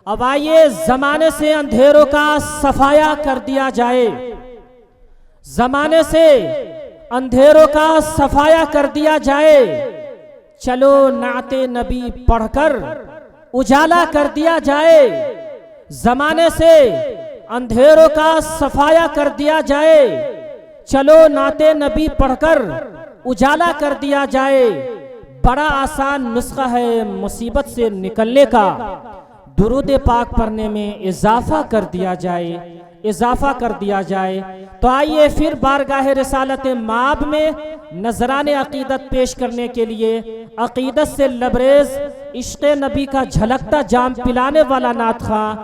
अब आइए जमाने से अंधेरों का सफाया कर दिया जाए, जमाने से अंधेरों का सफाया कर दिया जाए। चलो नाते नबी पढ़कर उजाला कर दिया जाए, जमाने से अंधेरों का सफाया कर दिया जाए। चलो नाते नबी पढ़कर उजाला कर दिया जाए। बड़ा आसान नुस्खा है मुसीबत से निकलने का, दुरूद पाक पढ़ने में इजाफा कर दिया जाए, इजाफा कर दिया जाए। तो आइए फिर बारगाह रिसालत माब में नजराने अकीदत पेश करने के लिए अकीदत से लबरेज इश्क़ नबी का झलकता जाम पिलाने वाला नात खां,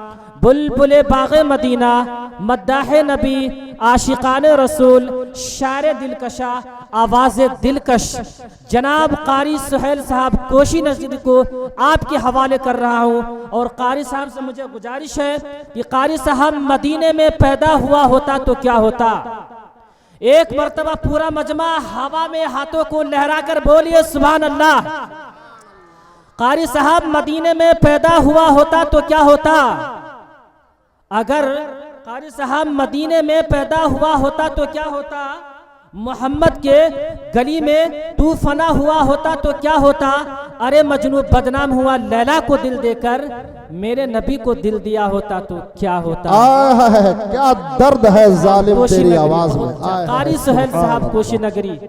बुलबुले बाग़े मदीना, मद्दाहे नबी, आशिकाने रसूल, शारे दिलकशा, आवाज़े दिलकश जनाब कारी सुहेल साहब कोशी नज़ीर को आपके हवाले कर रहा हूँ। और कारी साहब से मुझे गुजारिश है कि कारी साहब मदीने में पैदा हुआ होता तो क्या होता। एक मर्तबा पूरा मजमा हवा में हाथों को लहराकर बोलिए सुभान अल्लाह। कारी साहब मदीने में पैदा हुआ होता तो क्या होता। अगर कारी साहब मदीने में पैदा हुआ होता तो क्या होता। मोहम्मद के गली में तू फना हुआ होता तो क्या होता। अरे मजनू बदनाम हुआ लैला को दिल देकर, मेरे नबी को दिल दिया होता तो क्या होता। क्या दर्द है जालिम तेरी आवाज में। कारी सुहेल साहब कोशी नगरी।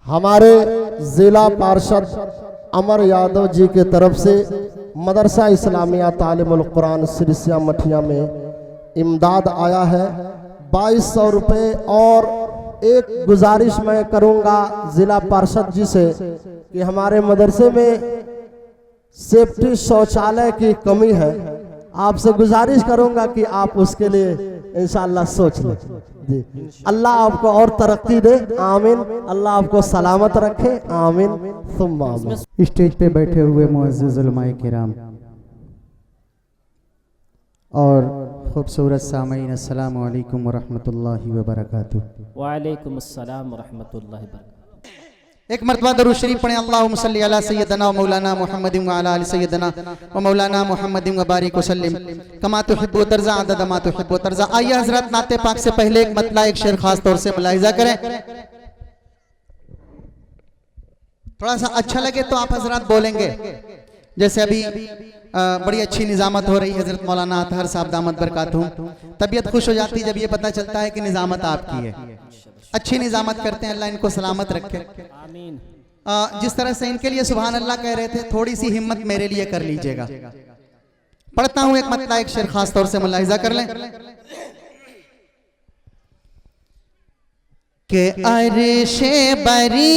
हमारे जिला पार्षद अमर यादव जी के तरफ से मदरसा इस्लामिया तालिमुल कुरान सिरसिया मठिया में इमदाद आया है 2200 रुपये। और एक गुजारिश मैं करूंगा जिला पार्षद जी से कि हमारे मदरसे में सेफ्टी शौचालय की कमी है, आपसे गुजारिश करूंगा कि आप उसके लिए इंशाअल्लाह सोच लें जी। अल्लाह आपको और तरक्की दे, आमीन। अल्लाह आपको सलामत रखे, आमीन सुम्मा आमीन। स्टेज पे बैठे हुए मुअज़्ज़िज़ उलमाए किराम और खूबसूरत सामईन, अस्सलामु अलैकुम व रहमतुल्लाहि व बरकातुहू। वालेकुम अस्सलाम व रहमतुल्लाहि व बरकातुहू। एक मरतबा दरूद शरीफ पढ़ें। अल्लाहुम्मा सल्ली अला सय्यदना व मौलाना मुहम्मदिन व अला आलि सय्यदना व मौलाना मुहम्मदिन व बारिक वसल्लिम कमा तुहिब्बु व तर्ज़ा अदद मा तुहिब्बु व तर्ज़ा। आइए हजरत नाते पाक से पहले एक मतला एक शेर खास तौर से मुलाहिज़ा करें। थोड़ा सा अच्छा लगे तो आप हजरत बोलेंगे। जैसे अभी बड़ी अच्छी निजामत हो रही है, हजरत मौलाना अतहर साहब दामत बरकातहू। तबीयत खुश हो जाती है जब ये पता चलता है कि निजामत आपकी है। अच्छी निजामत करते हैं, अल्लाह इनको सलामत रखे, आमीन। जिस तरह से इनके लिए सुभान अल्लाह कह रहे थे, थोड़ी सी हिम्मत मेरे लिए कर लीजिएगा। पढ़ता हूं एक मतला एक शेर खास तौर से मुलाहिज़ा कर लें कि अर्शे बरी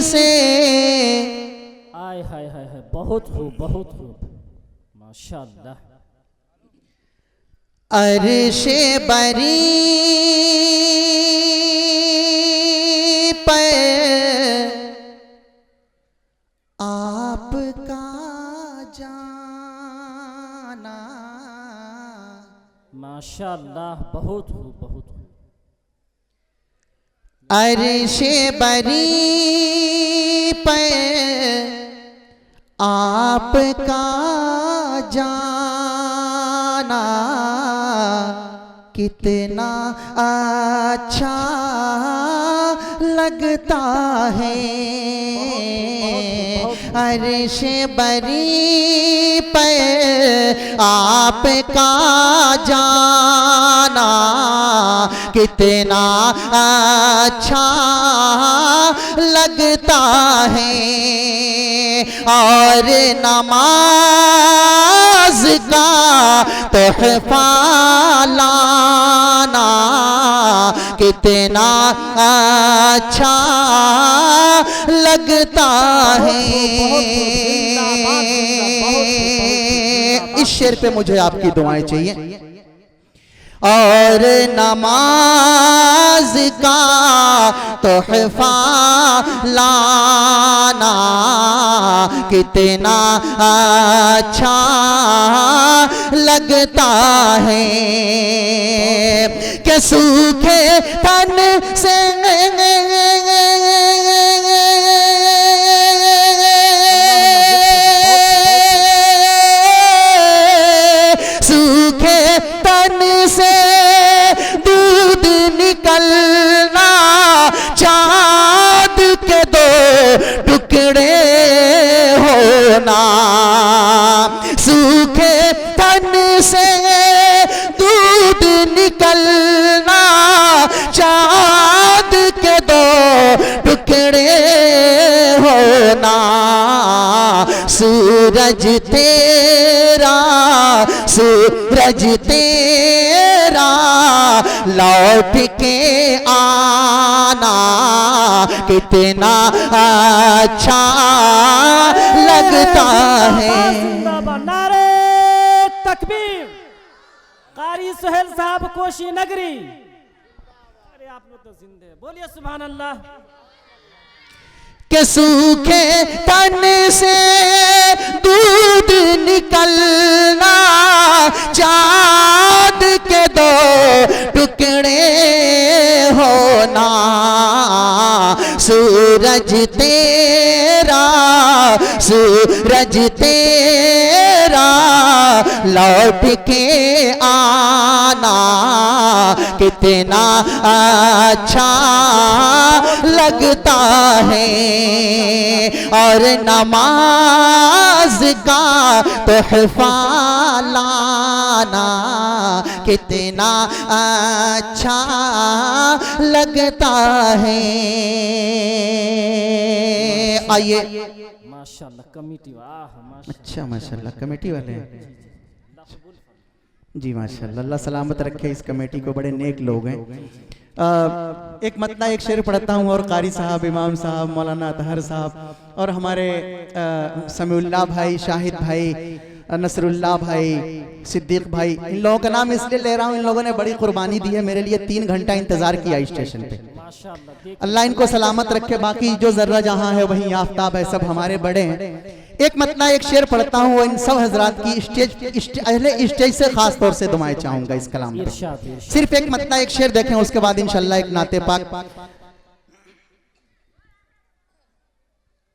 से आय हाय हाय हाय, बहुत खूब बहुत खूब, माशाअल्लाह। अर्शे बरी पर आपका जाना, माशाअल्लाह, बहुत खूब बहुत खूब। अर्शे बरी पर आपका जाना कितना अच्छा लगता है। अर्शे बरी पर आपका जाना कितना अच्छा लगता है। और नमाज का तोहफा लाना कितना अच्छा लगता है। इस शेर पे मुझे आपकी दुआएं चाहिए। और नमाज का तोहफा लाना कितना अच्छा लगता है। कि सूखे तन से टुकड़े होना, सूखे तन से दूध निकलना, चाँद के दो टुकड़े होना, सूरज तेरा लौट के आना कितना अच्छा लगता है। नारे तकबीर। कारी सुहेल साहब कोशी नगरी। अरे आप लोग तो जिंदे, बोलिए सुभान अल्लाह। के सूखे तन से दूध निकलना, चाँद के दो टुकड़े होना, सूरज तेरा लौट के आना कितना अच्छा लगता है। और नमाज का तोहफा लाना कितना अच्छा लगता है। आइए माशाल्लाह कमेटी, वाह अच्छा माशाल्लाह कमेटी वाले हैं जी, माशाल्लाह अल्लाह सलामत रखे इस कमेटी को, बड़े नेक लोग हैं। एक मतला एक शेर पढ़ता हूँ और कारी साहब, इमाम साहब, मौलाना अतहर साहब और हमारे समीउल्लाह भाई, शाहिद भाई, नसरुल्लाह भाई, सिद्दीक भाई, इन लोगों का नाम इसलिए ले रहा हूँ, इन लोगों ने बड़ी कुर्बानी दी है मेरे लिए। 3 घंटा इंतजार किया स्टेशन पे। अल्लाह इनको सलामत रखे। बाकी जो जर्रा जहाँ है वहीं आफ्ताब है, सब हमारे बड़े हैं। एक मतलब एक शेर पढ़ता हूँ, वो इन सब हजरात की अहले स्टेज से खास तौर से दुआएं चाहूंगा इस कलाम पे। सिर्फ एक मतलब एक शेर देखें, उसके बाद इंशाल्लाह एक नाते पाक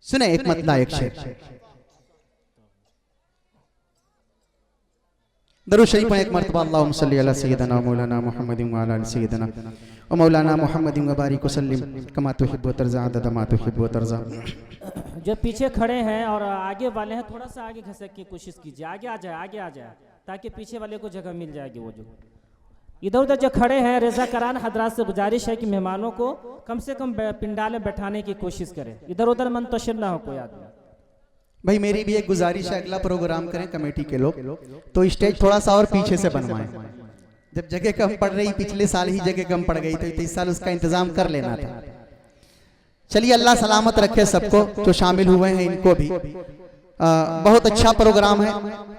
सुने। एक मतलब एक शेर दरूद शरीफ में एक मरतबा अल्लाहुम्मा सल्ली अला सय्यिदना मौलाना मुहम्मदिन व अला आलि सय्यिदना व मौलाना मुहम्मदिन व बारिक वसल्लिम कमा तुहिब्बु व तर्ज़ा अदद मा तुहिब्बु व तर्ज़ा। जो पीछे खड़े हैं और आगे वाले हैं, थोड़ा सा आगे खसक की कोशिश कीजिए, आगे आ जाए ताकि पीछे वाले को जगह मिल जाएगी। वो जो इधर उधर जो खड़े हैं, रज़ा करान हजरात से गुजारिश है कि मेहमानों को कम से कम पिंडाल में बैठाने की कोशिश करें, इधर उधर मुंतशिर ना हो कोई आदमी। भाई मेरी भी एक गुजारिश है, अगला प्रोग्राम करें कमेटी के लोग तो स्टेज थोड़ा सा और पीछे से बनवाएं। जब जगह कम पड़ रही, पिछले साल ही जगह कम पड़ गई, तो इस साल उसका इंतजाम कर लेना था। चलिए अल्लाह सलामत रखे सबको जो शामिल हुए हैं, इनको भी। बहुत अच्छा प्रोग्राम है,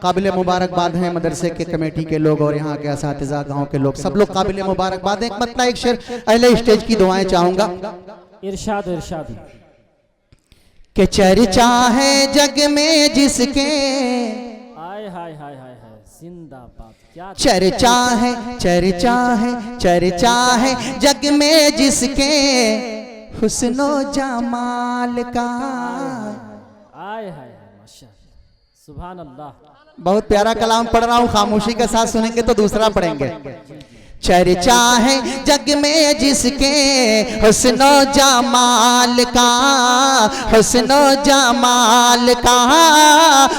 काबिल मुबारकबाद हैं मदरसे के कमेटी के लोग और यहाँ के असातिज़ा, गाँव के लोग, सब लोग काबिल मुबारकबाद हैं। एक मतलब एक शेर अहले स्टेज की दुआएं चाहूंगा। इरशाद इरशाद के चर्चा है जग में जिसके, हाय हाय हाय हाय हाय जिंदाबाद, क्या चर्चा है जग में जिसके हुस्नो जमाल का। हाय हाय माशाअल्लाह सुभान अल्लाह। बहुत प्यारा कलाम पढ़ रहा हूँ, खामोशी के साथ सुनेंगे तो दूसरा पढ़ेंगे। चर्चा है जग में जिसके हुस्नो जमाल का, हुस्नो जमाल का,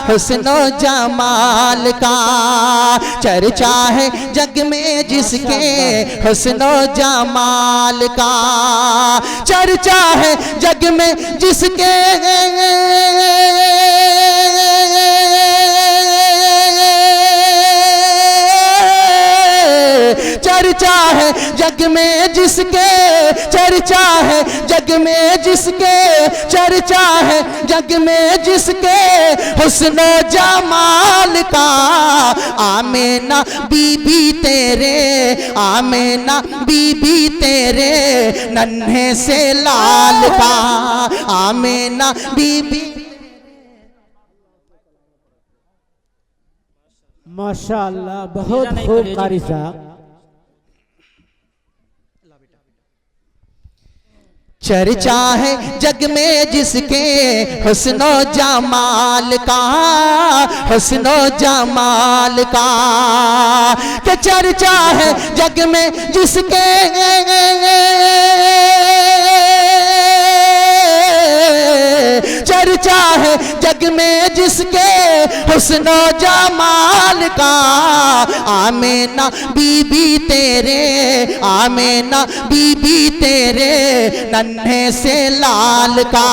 हुस्नो जमाल का। चर्चा है जग में जिसके हुस्नो जमाल का, चर्चा है जग में जिसके चर्चा है जग में जिसके, चर्चा है जग में जिसके, चर्चा है जग में जिसके हुस्नो जमाल का। आमीना बीबी तेरे, आमीना बीबी तेरे नन्हे से लाल का, आमीना बीबी। माशाअल्लाह बहुत खूब कारी साहब। चर्चा है जग में जिसके हुस्नो जमाल का, हुस्नो जमाल का। के चर्चा है जग में जिसके, चर्चा है जग में जिसके हुस्नो जमाल का। आमीना बीबी तेरे, आमीना बीबी तेरे नन्हे से लाल का।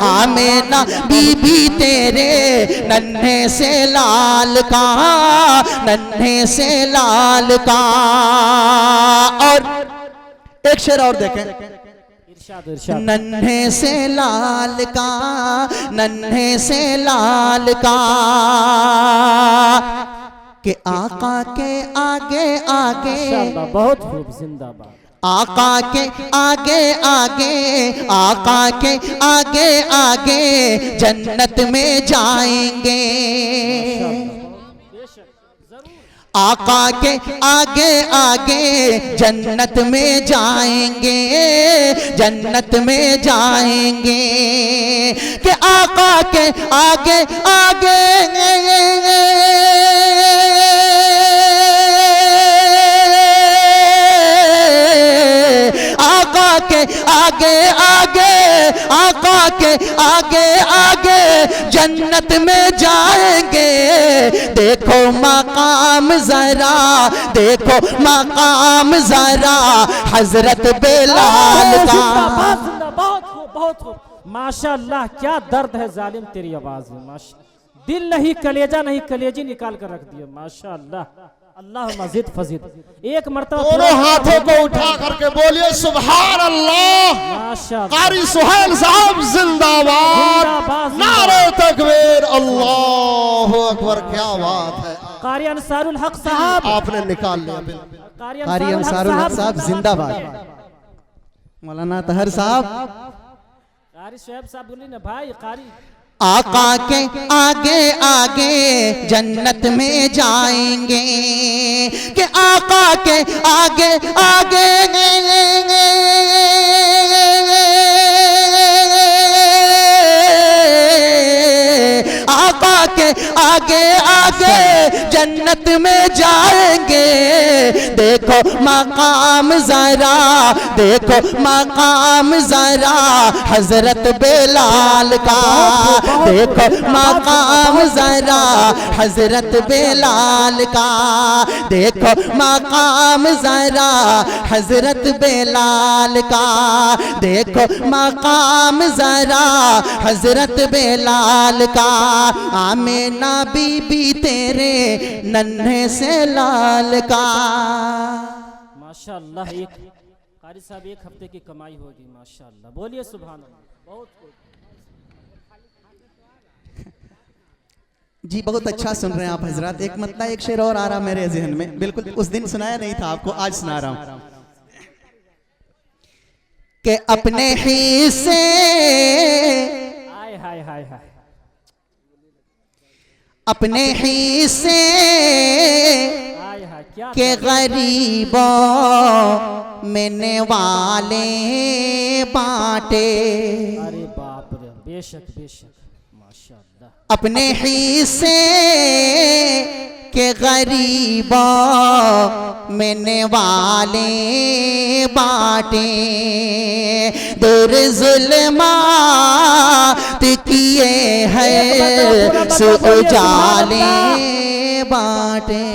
आमीना बीबी तेरे नन्हे से लाल का, नन्हे से लाल का। और एक शेर और देखें, इरशाद इरशाद। नन्हे से लाल का, नन्हे से लाल का, के आका के आगे आगे, माशाअल्लाह, बहुत खूब, जिंदाबाद। आका के आगे आगे, आका के आगे आगे जन्नत में जाएंगे। आका के आगे आगे जन्नत में जाएंगे, जन्नत में जाएंगे। कि आका के आगे आगे आका के आगे आगे, आका के आगे आगे जन्नत में जाएंगे। देखो मकाम जरा, देखो मकाम जरा हजरत बेलाल का। जिंदाबाद जिंदाबाद, बहुत खूब बहुत खूब। माशाअल्लाह, क्या दर्द है जालिम तेरी आवाज में। माशा दिल नहीं, कलेजा नहीं, कलेजी निकाल कर रख दिया। माशाअल्लाह, अल्लाह मजीद फजीद। एक मर्तबा दोनों हाथों को उठा करके बोलिए सुभान अल्लाह। माशाअल्लाह, कारी सुहेल साहब जिंदाबाद, जिंदाबाद, नारे तकबीर, अल्लाह अकबर। क्या बात है, कारी अंसारुल हक साहब, आपने निकाल लिया। कारी अंसारुल हक साहब जिंदाबाद। मौलाना तहर साहब, कारी शोएब साहब बोली ना भाई, कारी आका के आगे आगे जन्नत में जाएंगे। कि आका के आगे आगे आका के आगे आगे जन्नत में जाएंगे। देखो मकाम जरा, देखो मकाम जरा हजरत बेलाल का। देखो मकाम जरा हजरत बेलाल का, देखो मकाम जरा हजरत बेलाल का। देखो मकाम जरा हजरत बेलाल का। आमीना बीबी तेरे नन्हे से लाल का। माशाअल्लाह, एक कारी साहब एक हफ्ते की कमाई होगी। माशाअल्लाह, बोलिए सुभान अल्लाह। बहुत खूब। जी बहुत अच्छा सुन रहे हैं आप हजरात। एक मतलब एक शेर और आ रहा मेरे जहन में, बिल्कुल उस दिन सुनाया नहीं था आपको, आज सुना रहा हूं। कि अपने ही से हाय हाय हाय हाय, अपने ही से हाय हाय, क्या के गरीबों में वाले बांटे। अरे बाप रे, बेशक बेशक, माशाअल्लाह। अपने हिस्से के गरीबों में वाले बांटे। दूर जुल्मात किए हैं सो उजाले बांटे।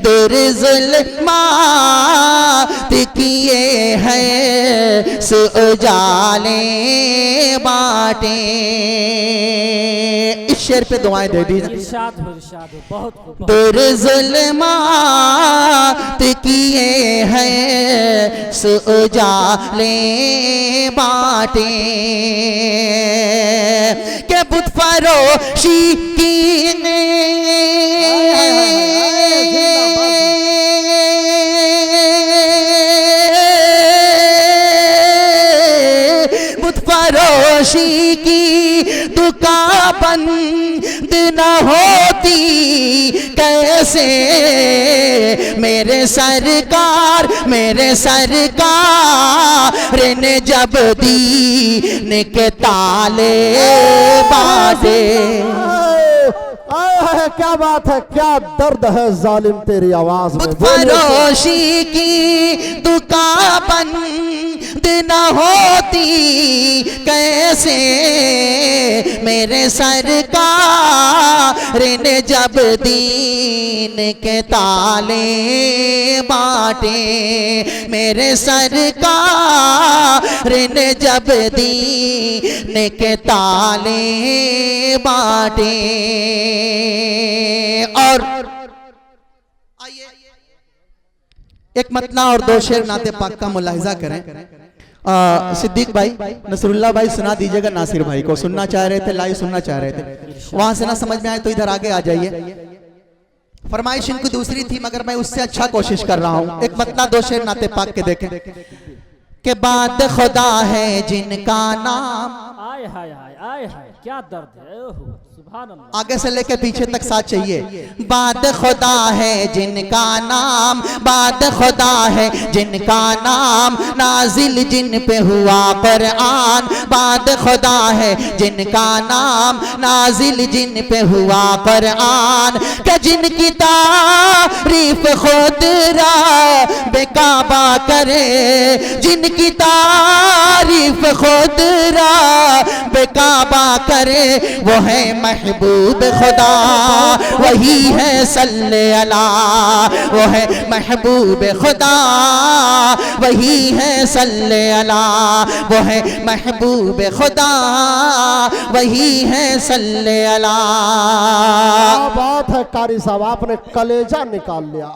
दूर जुल्मात किए हैं सो उजाले बांटे। इस शेर पे दुआएं दे दीजिए। इरशाद हो, इरशाद हो, बहुत खूब। दूर जुल्मात किए हैं सो उजाले बांटे। के बुत फरोशी की बुत फरोशी की दुकान बंद न होती कैसे। मेरे सरकार, मेरे सरकार ने जब दीन के ताले बांधे। क्या बात है, क्या दर्द है जालिम तेरी आवाज में। फरोशी की दुकान बंद न होती कैसे। मेरे सरकार ने जब दीन के ताले बांटे, मेरे सरकार ने जब दीन के ताले बांटे। और एक मतला और दो शेर नाते पाक का मुलाहिजा करें। सिद्दीक भाई, नसरुल्लाह भाई सुना दीजिएगा। नासिर भाई को सुनना चाह रहे थे, लाइव सुनना चाह रहे थे, वहां से ना समझ में आए तो इधर आगे आ जाइए। फरमाइश इनको दूसरी थी मगर मैं उससे अच्छा कोशिश कर रहा हूं। एक मतला दो शेर नाते पाक के देखें कि बाद खुदा है जिनका नाम, आय हाय हाय आय हाय क्या दर्द है, ओहो सुभान अल्लाह। आगे से लेके पीछे तक साथ चाहिए। बाद खुदा है जिनका नाम, बाद खुदा है जिनका नाम, नाजिल जिन पे हुआ कुरान, बाद खुदा है जिनका नाम, नाजिल जिन पे हुआ कुरान, कि जिनकी तारीफ खुद रब्बे काबा करे, जिनकी तारीफ खुद रब्बे काबा करे, वो है महबूब खुदा, वही है सल्ले अला, वो है महबूब खुदा, वही है सल्ले अला, वो है महबूब खुदा, वही है सल्ले अला। क्या बात है कारी साहब, आपने कलेजा निकाल लिया।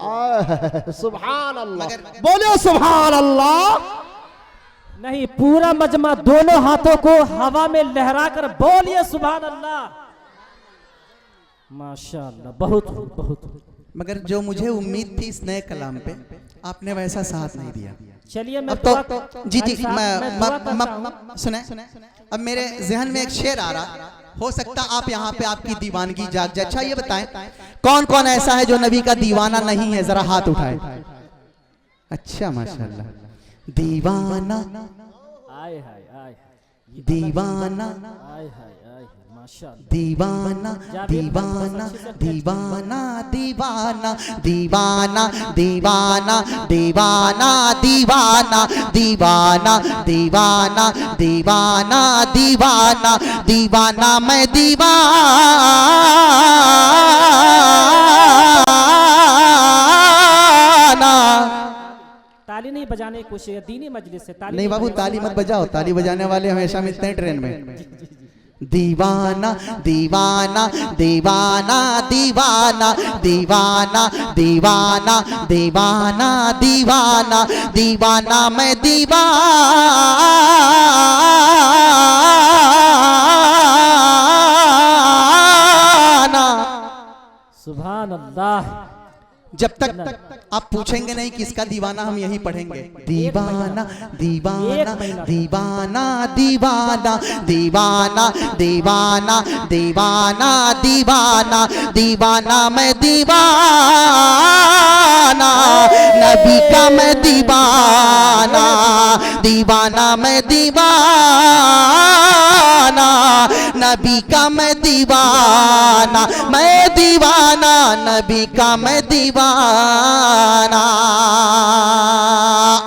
सुभान अल्लाह, बोलिए सुभान अल्लाह। नहीं, पूरा मजमा दोनों हाथों को हवा में लहराकर बोलिए सुभान अल्लाह। माशाअल्लाह, बहुत बहुत। मगर जो मुझे उम्मीद थी इस नए कलाम पे, आपने वैसा साथ नहीं दिया। चलिए मैं अब तो जी जी सुने। अब मेरे जहन में एक शेर आ रहा, हो सकता आप यहाँ पे आपकी दीवानगी जाग जाए। अच्छा ये बताएं कौन कौन ऐसा है जो नबी का दीवाना नहीं है, जरा हाथ उठाए। अच्छा माशाल्लाह। दीवाना आय हाय आय दीवाना आय हाय आय माशाअल्लाह। दीवाना दीवाना दीवाना दीवाना दीवाना दीवाना दीवाना दीवाना दीवाना दीवाना दीवाना दीवाना दीवाना मैं दीवाना। ताली नहीं बजाने की कोशिश, दीनी मजलिस से ताली नहीं बाबू, ताली मत बजाओ, ताली बजाने वाले हमेशा मिलते हैं ट्रेन में। दीवाना दीवाना दीवाना दीवाना दीवाना दीवाना दीवाना दीवाना दीवाना मैं दीवाना। सुभान अल्लाह। जब तक आप पूछेंगे नहीं किसका दीवाना, हम यही पढ़ेंगे। दीवाना दीवाना दीवाना दीवाना दीवाना दीवाना दीवाना दीवाना दीवाना मैं दीवाना, नबी का मैं दीवाना, दीवाना मैं दीवाना, नबी का मैं दीवाना, मैं दीवाना, नबी का मैं दीवाना।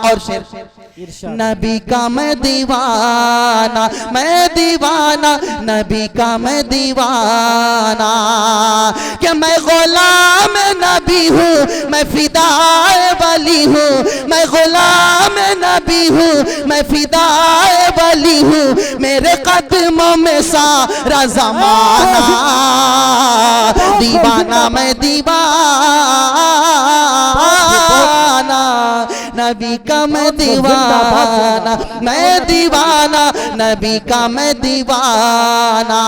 और शेर नबी का मैं दीवाना, मैं दीवाना, नबी का मैं दीवाना, कि मैं गुलाम नबी हूँ, मैं फिदाए वली हूँ, मैं गुलाम नबी हूँ, मैं फिदाए वली हूँ, मेरे कदमों में सारा ज़माना, दीवाना मैं दीवाना, नबी का मैं दीवाना, मैं दीवाना, नबी का मैं दीवाना।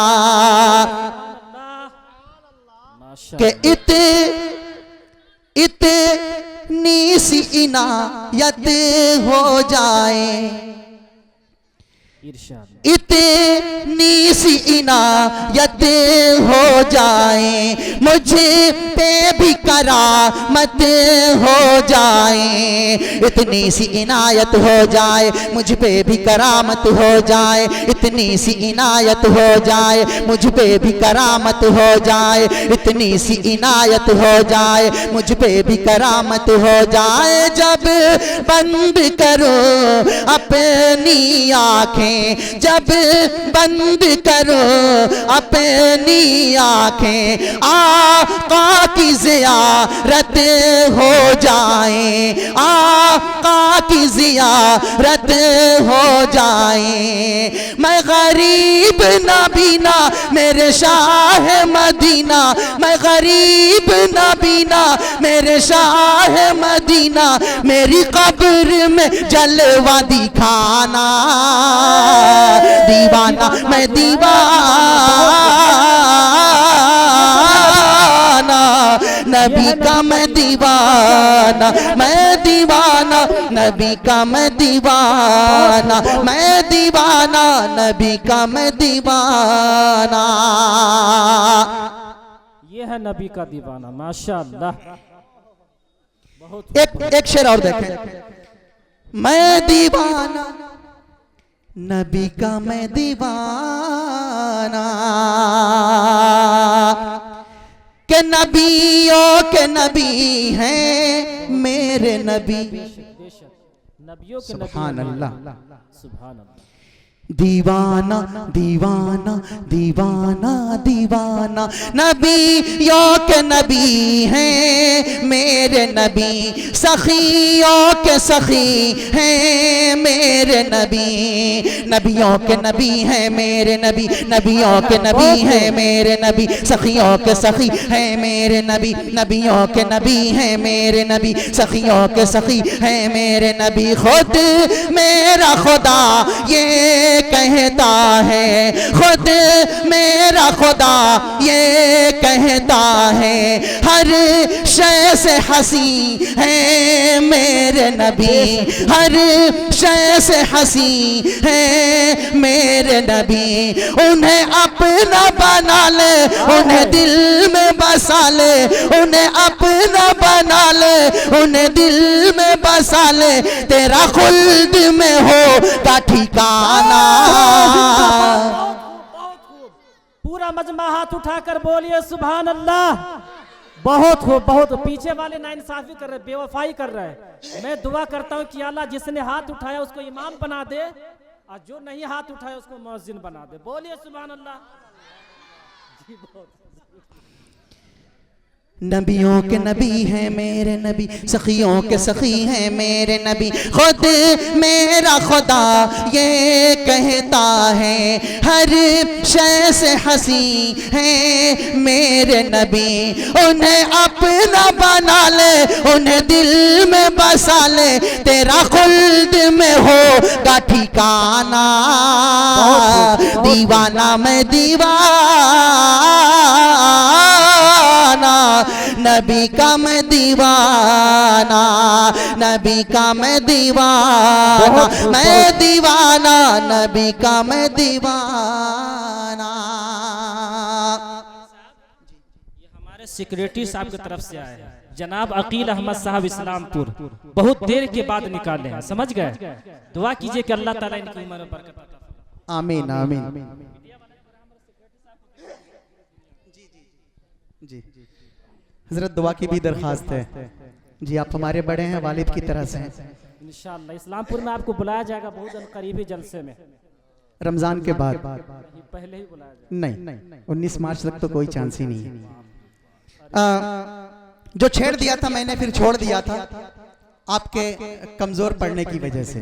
के इतनी सी इनायत हो जाए, इतनी सी इनायत हो जाए, मुझे पे भी करामत हो जाए, इतनी सी इनायत हो जाए, मुझ पे भी करामत हो जाए, इतनी सी इनायत हो जाए, मुझ पे भी करामत हो जाए, इतनी सी इनायत हो जाए, मुझ पे भी करामत हो जाए। जब बंद करो अपनी आँखें, जब बंद करो अपनी आंखें आका की ज़ियारत हो जाए, आका की ज़ियारत हो जाए। मैं गरीब नबीना मेरे शाह मदीना, मैं गरीब नबीना मेरे शाह मदीना, मेरी कब्र में जलवा दिखाना। दीवाना मैं दीवाना, नबी का मैं दीवाना, मैं दीवाना, नबी का मैं दीवाना, मैं दीवाना, नबी का मैं दीवाना। ये है नबी का दीवाना, माशाअल्लाह। बहुत एक शेर और देखें। मैं दीवाना नबी का मैं दीवाना, के नबियों के नबी हैं मेरे नबी। नबियों के सुभान अल्लाह। सुभान अल्लाह। दीवाना दीवाना दीवाना दीवाना, नबियों के नबी हैं मेरे नबी, सखियों के सखी हैं मेरे नबी। नबियों के नबी हैं मेरे नबी, नबियों के नबी हैं मेरे नबी, सखियों के सखी हैं मेरे नबी। नबियों के नबी हैं मेरे नबी, सखियों के सखी हैं मेरे नबी। खुद मेरा खुदा ये कहता है, खुद मेरा खुदा ये कहता है, हर शय से हंसी है मेरे नबी, हर शय से हंसी है मेरे नबी। उन्हें अपना बना ले, उन्हें दिल में बसा ले, उन्हें अपना बना ले, उन्हें दिल में बसा ले, तेरा खुल्द में हो का ठिकाना। पूरा मजमा हाथ उठाकर बोलिए सुभान अल्लाह। बहुत खूब, बहुत। पीछे वाले नाइंसाफी कर रहे, बेवफाई कर रहे हैं। मैं दुआ करता हूँ कि अल्लाह जिसने हाथ उठाया उसको इमाम बना दे, और जो नहीं हाथ उठाया उसको मुअज्जिन बना दे। बोलिए सुभान अल्लाह। जी बहुत। नबियों के नबी हैं मेरे नबी, सखियों के सखी हैं मेरे नबी। खुद मेरा खुदा ये कहता है, हर शय से हंसी है मेरे नबी। उन्हें अपना बना ले, उन्हें दिल में बसा ले, तेरा खुल्द में हो का ठिकाना। दीवाना मैं दीवाना, नबी का मैं दीवाना, नबी का मैं दीवाना, मैं दीवाना, नबी का मैं दीवाना। ये हमारे सिक्योरिटी साहब की तरफ से आए हैं, जनाब अकील अहमद साहब इस्लामपुर। बहुत देर के बाद निकाले हैं, समझ गए। दुआ कीजिए कि अल्लाह ताला इनकी उम्र में बरकत अता फरमाए। आमीन आमीन। जी हजरत दुआ की भी दरखास्त है। जी आप हमारे बड़े हैं, वालिद की तरह से हैं। इंशाअल्लाह इस्लामपुर में आपको बुलाया जाएगा बहुत जल्द, करीबी जलसे में, रमजान के बाद। पहले ही बुलाया जाएगा। नहीं, 19 मार्च तक तो कोई चांस ही नहीं है। जो छेड़ दिया था मैंने, फिर छोड़ दिया था आपके कमजोर पड़ने की वजह से।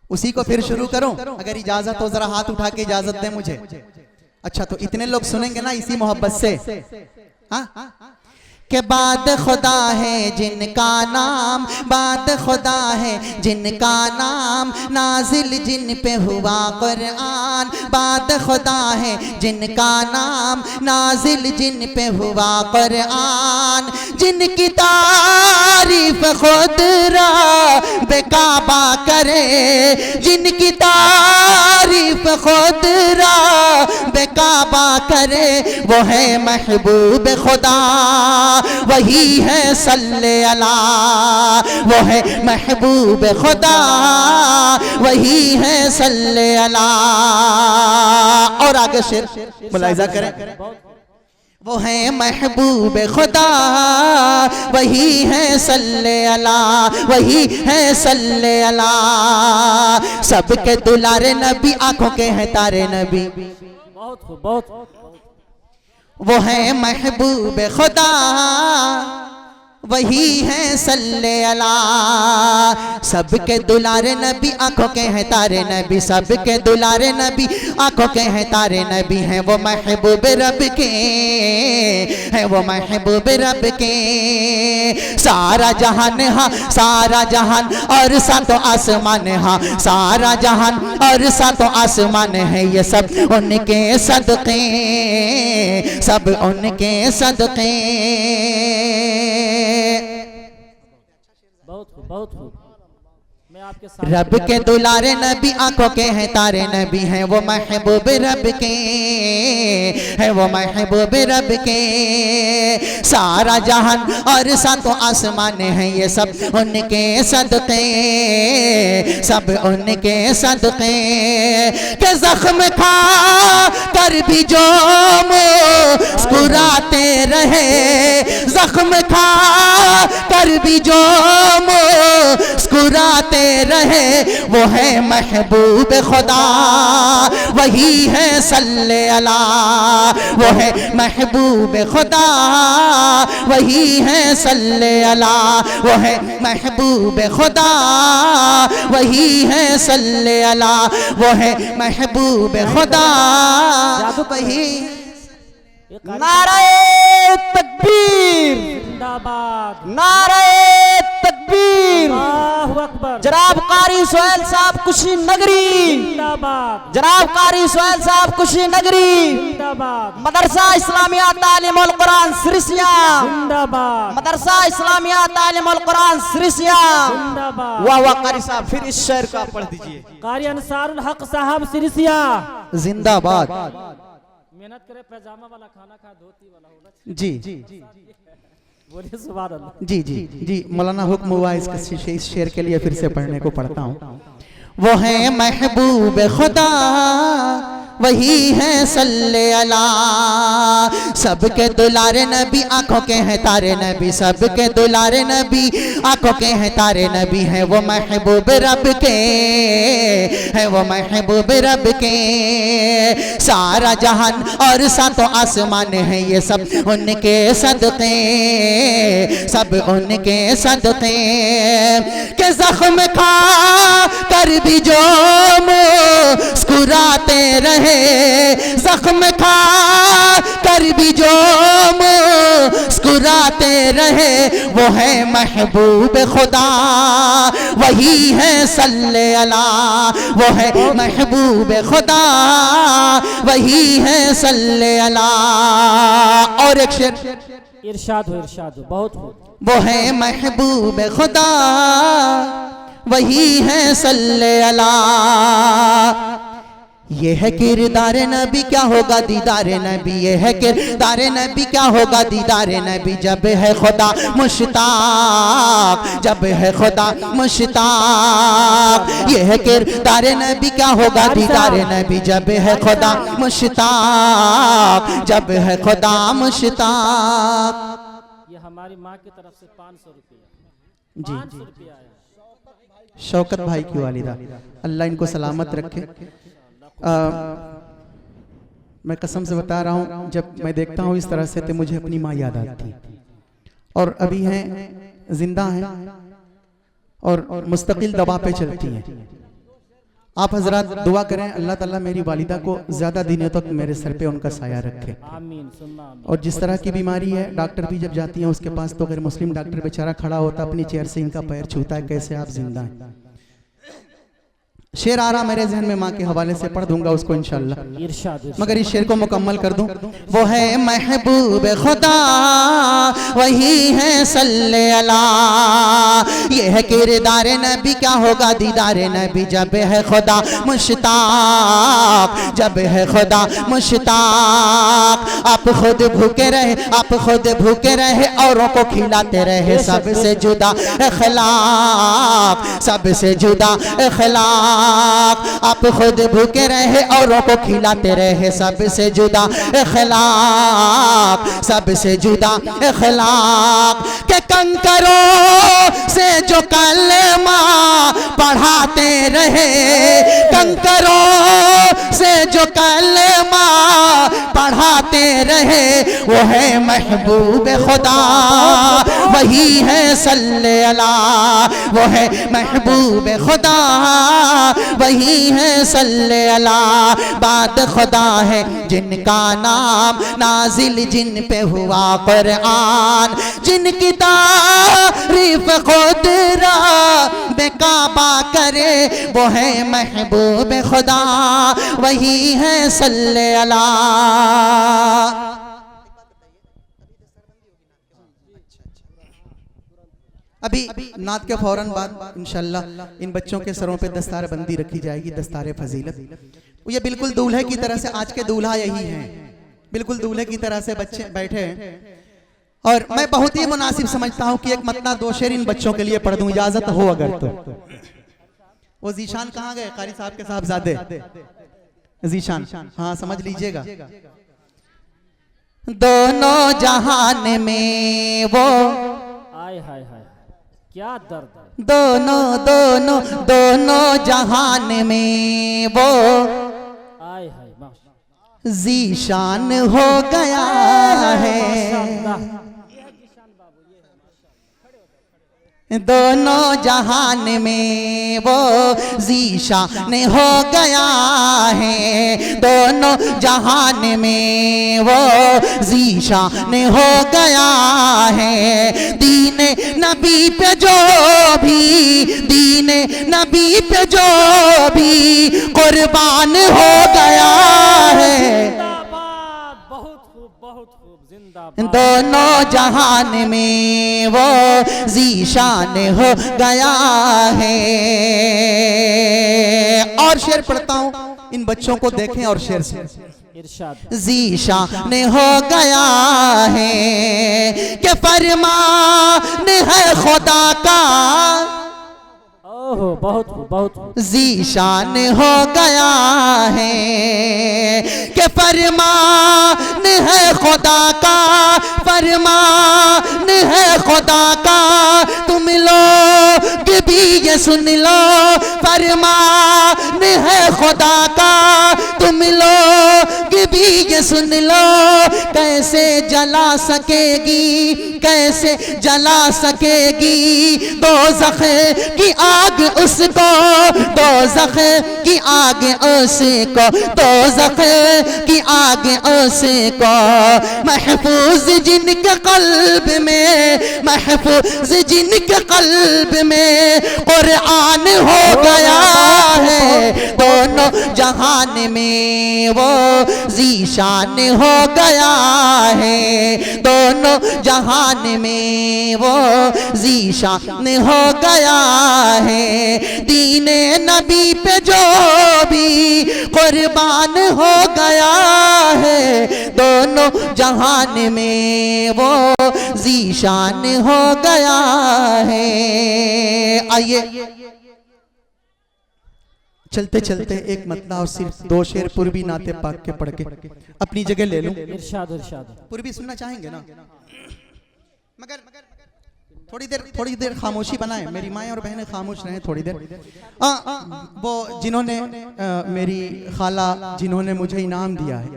उसी को फिर शुरू करूं? अगर इजाजत हो, जरा हाथ उठा के इजाजत दें मुझे। अच्छा, तो इतने लोग सुनेंगे ना इसी मोहब्बत से। हाँ, के बाद खुदा है जिनका नाम, बाद खुदा है जिनका नाम, नाजिल जिन पे हुआ कुरान। बाद खुदा है जिनका नाम, नाजिल जिन पे हुआ कुरान। जिनकी तारीफ खुद बेकाबा करे, जिनकी तारीफ खुद बेकाबा करे, वो है महबूब खुदा, वही है सल्ले अला। वो है महबूब खुदा, वही है सल्ले अला। और आगे शेर मुलाहिजा करें। वो है महबूब खुदा, वही है सल्ले अला, वही है सल्ले अला। सबके दुलारे नबी, आंखों के हैं तारे नबी। बहुत खूब, बहुत वो है महबूब खुदा, वही है सल्ले अला। सबके दुलारे नबी, आंखों के हैं तारे नबी, सबके दुलारे नबी, आंखों के हैं तारे नबी, हैं वो महबूब रब के, हैं वो महबूब रब के। सारा जहान हाँ, सारा जहान और सातों आसमान हाँ, सारा जहान और सातों आसमान है, ये सब उनके सदके, सब उनके सदके। बहुत खूब, बहुत खूब। मैं आपके साथ रब के दुलारे नबी, आंखों के हैं तारे नबी, हैं वो महबूब रब के, हैं वो महबूब रब के। सारा जहान और सातों आसमान हैं, ये सब उनके सदके, सब उनके सदके। के जख्म खा कर भी जो मुस्कुराते रहे, जख्म खा कर भी जो मुस्कुराते रहे, वो है महबूब खुदा, वही है सल्ले अला। वो है महबूब खुदा, वही है सल्ले अला। वो है महबूब खुदा, वही है सल्ले अला। वो है महबूब खुदा, वही। नारे तकबीर, जिंदाबाद, नारे तकबीर। अल्लाहु अकबर, जनाब कारी सोहेल साहब कुशीनगरी, जिंदाबाद, जनाब कारी सोहेल साहब कुशीनगरी, जिंदाबाद, मदरसा इस्लामिया तालीमुल कुरान सिरसिया, जिंदाबाद, मदरसा इस्लामिया तालीमुल कुरान सिरसिया। जिंदाबाद। वाह वाह कारी साहब, फिर इस शेर का पढ़ दीजिए। कारी अंसारुल हक साहब सिरसिया, जिंदाबाद। मेहनत करे, पैजामा वाला खाना खा, धोती वाला होगा। जी बोलिए सुभान अल्लाह। जी जी जी, मौलाना हुक्म हुआ इस शेर के लिए फिर से पढ़ने को पढ़ता हूँ। वो है महबूब खुदा, वही है सल्ले अला। सबके दुलारे नबी, आंखों के हैं तारे नबी, सबके दुलारे नबी, आंखों के हैं तारे नबी, हैं वो महबूब रब के, हैं वो महबूब रब के। सारा जहान और सातों आसमान हैं, ये सब उनके सदके, सब उनके सदके। के जख्म खा कर भी जो मुस्कुराते रहे, जख्म खा कर भी जो मुस्कुराते रहे, वो है महबूब खुदा, वही है सल्ले अला। वो है महबूब खुदा, वही है सल्ले अला। और एक शेर, इरशाद हो, इरशाद हो, बहुत खूब। वो है महबूब खुदा, वही है सल्ले अला। ये है किरदार नबी, क्या होगा दीदार नबी, ये है किरदार नबी, क्या होगा दीदार नबी। जब है खुदा मुश्ताक, जब है खुदा मुश्ताक, ये है किरदार नबी, क्या होगा दीदार नबी। जब है खुदा मुश्ताक, जब है खुदा मुश्ताक। ये हमारी माँ की तरफ से 500 रुपया, जी 500 रुपया आया। शौकत भाई की वालिदा, अल्लाह इनको सलामत रखे। मैं कसम से बता रहा हूँ, जब मैं देखता हूँ इस तरह से तो मुझे अपनी माँ याद आती, और अभी हैं, जिंदा हैं और मुस्तकिल दवा पे चलती हैं। आप हजरात दुआ करें, अल्लाह ताला मेरी वालिदा को ज़्यादा दिनों तक मेरे सर पे उनका साया रखे। आमीन सुन्ना आमीन। और जिस तरह की बीमारी है, डॉक्टर भी जब जाती हैं उसके पास, तो अगर मुस्लिम डॉक्टर बेचारा खड़ा होता अपनी चेयर से इनका पैर छूता है, कैसे आप जिंदा हैं। शेर आ रहा मेरे जहन में, माँ के हवाले से पढ़ दूंगा उसको इंशाल्लाह, इरशाद, इरशाद। मगर इस शेर को मुकम्मल कर दूं। वो है महबूब खुदा, वही है सल्ले अला। ये है किरदार नबी, क्या होगा दीदार नबी। जब है खुदा मुश्ताक, जब है खुदा मुश्ताक, आप खुद भूखे रहे, आप खुद भूखे रहे, औरों को खिलाते रहे, सबसे जुदा इखलाक, सबसे जुदा इखलाक। आप खुद भूखे रहे, औरों को खिलाते रहे, सबसे जुदा इखलाक, सबसे जुदा इखलाक। के कंकरों से जो कलमा पढ़ाते रहे, कंकरों से जो कलमा रहे वो है महबूब खुदा, वही है सल्ले अला, वो है महबूब खुदा, वही है सल्ले अला। बाद खुदा है जिनका नाम नाजिल जिन पे हुआ कुरान, जिनकी तारीफ खुदरा बेकाबा करे वो है महबूब खुदा, वही है सल्ले अला। अभी नात के फौरन बाद इंशाल्लाह इन बच्चों के सरों पे दस्तार बंदी रखी जाएगी, दस्तार फजीलत। ये बिल्कुल दूल्हे की तरह से, आज के दूल्हा यही हैं, बिल्कुल दूल्हे की तरह से बच्चे बैठे हैं। और मैं बहुत ही मुनासिब समझता हूँ कि एक मतला दो शेर इन बच्चों के लिए पढ़ दूं, इजाजत हो अगर तो। वो जीशान कहाँ गए? कारी साहब के साहबजादे जीशान, हाँ समझ लीजिएगा। दोनों जहान में वो, आय हाय हाय क्या दर्द है। दोनों जहान में वो आय हाय माशाल्लाह, जीशान हो गया है। दोनों जहान में वो जीशान हो गया है, दोनों जहान में वो जीशान हो गया है। दीने नबी पे जो भी, दीने नबी पे जो भी कुर्बान हो गया है। दोनों जहान में वो जीशान हो गया है। और शेर पढ़ता हूँ, इन बच्चों को देखें और शेर से इरशाद। जीशान हो गया है कि फरमान है खुदा का, ओहो बहुत खूब बहुत खूब। जीशान हो गया है कि फरमान है खुदा का, फरमान है खुदा का। तुम लोग भी ये सुन लो, फरमान है खुदा का। तुम लोग भी ये सुन लो, कैसे जला सकेगी, कैसे जला सकेगी दोज़ख की आग उसको, दोज़ख की आग उसको, दोज़ख की आग उसको। महफूज जिनके कल्ब में, महफूज जिनके कल्ब में कुरान हो गया है। दोनों जहान में वो जीशान हो गया है, दोनों जहान में वो जीशान हो गया है। दीने नबी पे जो भी कुर्बान हो गया है, दोनों जहान में वो जीशान हो गया है। आइए चलते चलते एक मतला और सिर्फ दो शेर पूर्वी नाते पाक के पढ़ के अपनी जगह ले लूं। इरशाद इरशाद। पूर्वी सुनना चाहेंगे ना? मगर थोड़ी देर खामोशी बनाए, मेरी माएँ और बहनें खामोश रहें थोड़ी देर। वो जिन्होंने मेरी खाला जिन्होंने मुझे इनाम दिया है,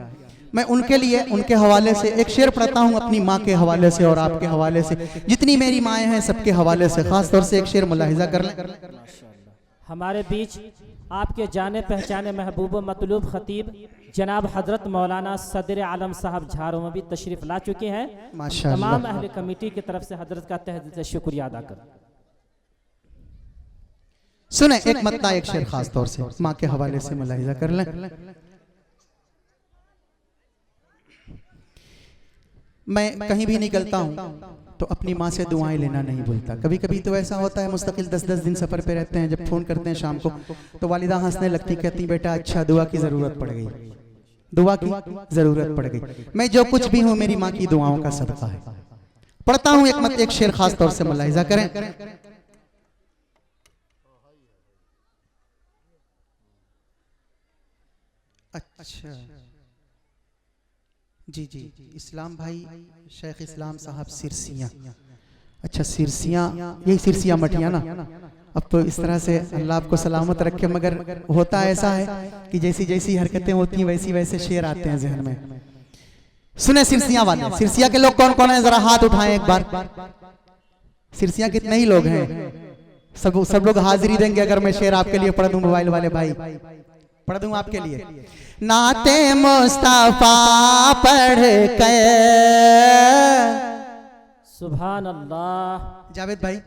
मैं उनके लिए उनके हवाले से एक शेर पढ़ता हूँ, अपनी माँ के हवाले से और आपके हवाले से, जितनी मेरी माएँ हैं सबके हवाले से खास तौर से एक शेर मुलाहिजा कर लें। हमारे बीच आपके जाने पहचाने महबूब मतलूब खतीब जनाब हजरत मौलाना सदर आलम साहब झारों में भी तशरीफ ला चुके हैं। माशाअल्लाह। तमाम अहले कमेटी की तरफ से हजरत का तहे दिल से शुक्रिया अदा कर। सुने एक मतला एक शेर खास तौर से माँ के हवाले से मुलाहिजा कर लें। मैं कहीं भी निकलता हूँ तो अपनी माँ से दुआएं लेना नहीं भूलता। कभी कभी तो ऐसा होता है मुस्तकिल 10-10 दिन सफ़र पे रहते हैं, जब फ़ोन करते हैं शाम को तो वालिदा हंसने लगती, कहती बेटा अच्छा दुआ की ज़रूरत पड़ गई, दुआ की ज़रूरत पड़ गई। मैं जो कुछ भी हूँ मेरी माँ की दुआओं का सदका है। पढ़ता हूँ एक शेर खास तौर से मुलाहिजा करें। अच्छा जी जी, इस्लाम भाई शेख इस्लाम साहब सिरसियाँ। अच्छा सिरसियाँ, यही सिरसियाँ मठिया ना। अब तो इस तरह से अल्लाह आपको सलामत रखे, मगर होता ऐसा है कि जैसी जैसी हरकतें होती हैं वैसी वैसे शेर आते हैं जहन में। सुने सिरसिया वाले, सिरसिया के लोग कौन कौन है जरा हाथ उठाएं एक बार। सिरसिया कितने ही लोग हैं, सब लोग हाजिरी देंगे अगर मैं शेर आपके लिए पढ़ दूं। मोबाइल वाले भाई पढ़ दूं आपके लिए। नाते मुस्तफा पढ़ के, सुभान अल्लाह। जावेद भाई,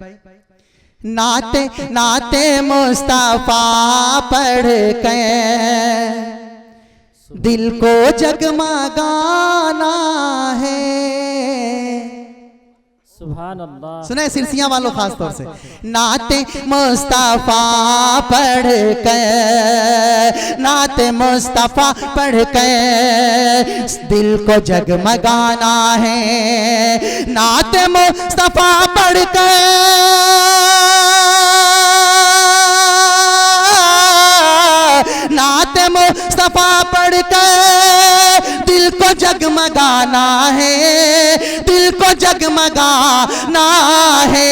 नाते मुस्तफा पढ़ के दिल को जगमगाना है। सुभान अल्लाह। सुने सिरसिया वालों खास तौर से, नाते मुस्तफा पढ़ के, नाते मुस्तफा पढ़ के दिल को जगमगाना है। नाते मुस्तफा पढ़ के, नाते मुस्तफा पढ़ के दिल को जगमगाना है, दिल को जगमगाना है।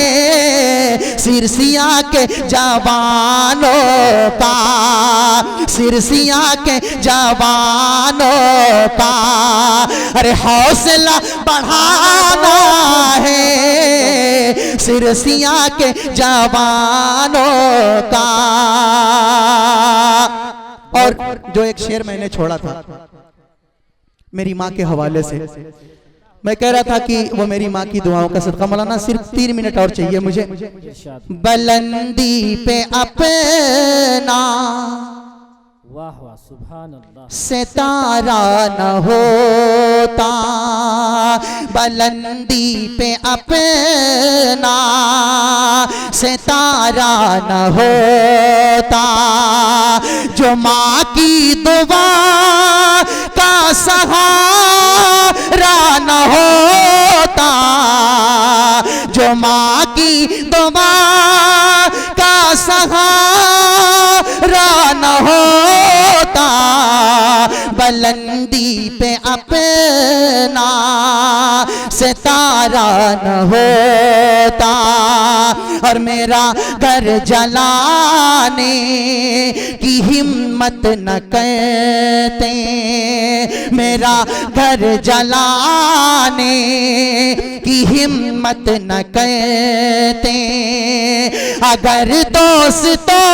सिरसिया के जवानों का, सिरसिया के जवानों का अरे हौसला बढ़ाना है। सिरसिया के जवानों का। और जो एक शेर मैंने छोड़ा था मेरी माँ के हवाले से, मैं कह रहा था कि वो मेरी माँ की दुआओं का सदका। मौलाना सिर्फ 3 मिनट और चाहिए मुझे। बुलंदी पे अपना, वाह वाह, सुभान अल्लाह। सितारा न होता, बुलंदी पे अपना सितारा न होता। जो माँ की दुआ का सहारा न होता, जो माँ की दुआ का सहारा न होता। बुलंदी पे अपना सितारा न होता। और मेरा घर जलाने की हिम्मत न करते, मेरा घर जलाने की हिम्मत न करते। अगर दोस्तों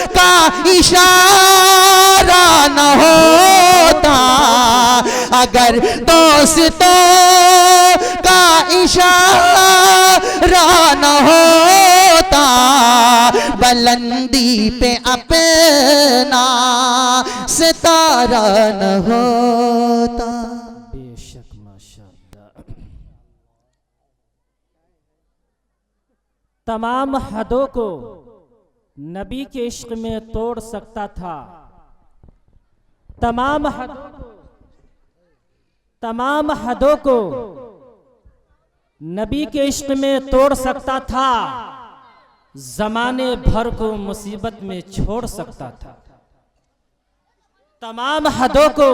का इशारा न होता, अगर दोस्तों का इशारा न होता। बुलंदी पे अपना सितारा न होता। बेशक, माशाअल्लाह। तमाम हदों को नबी के इश्क में तोड़ सकता था, तमाम हदों को नबी के इश्क में तोड़ सकता था, जमाने भर को मुसीबत में छोड़ सकता था। तमाम हदों को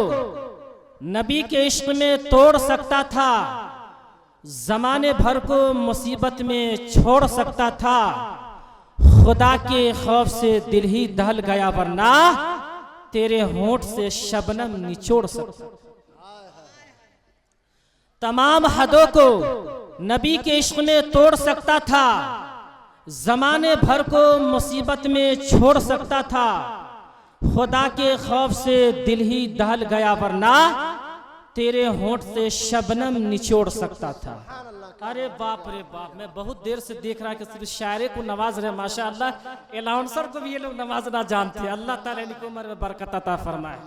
नबी के इश्क में तोड़ सकता था, जमाने भर को मुसीबत में छोड़ सकता था। खुदा के खौफ से दिल ही दहल गया, वरना तेरे होंठ से शबनम निचोड़ सकता। तमाम हदों को नबी के इश्क में तोड़ सकता था, जमाने भर को मुसीबत में छोड़ सकता था। खुदा के खौफ से दिल ही दहल गया, वरना तेरे होंठ से शबनम निचोड़ सकता था। अरे बाप रे बाप, मैं बहुत देर से देख रहा कि सिर्फ शायरे को नवाज रहे माशाअल्लाह। अलाउंसर को भी ये लोग नवाजना जानते हैं। अल्लाह ताला इनको उम्र में बरकत अता फरमाए।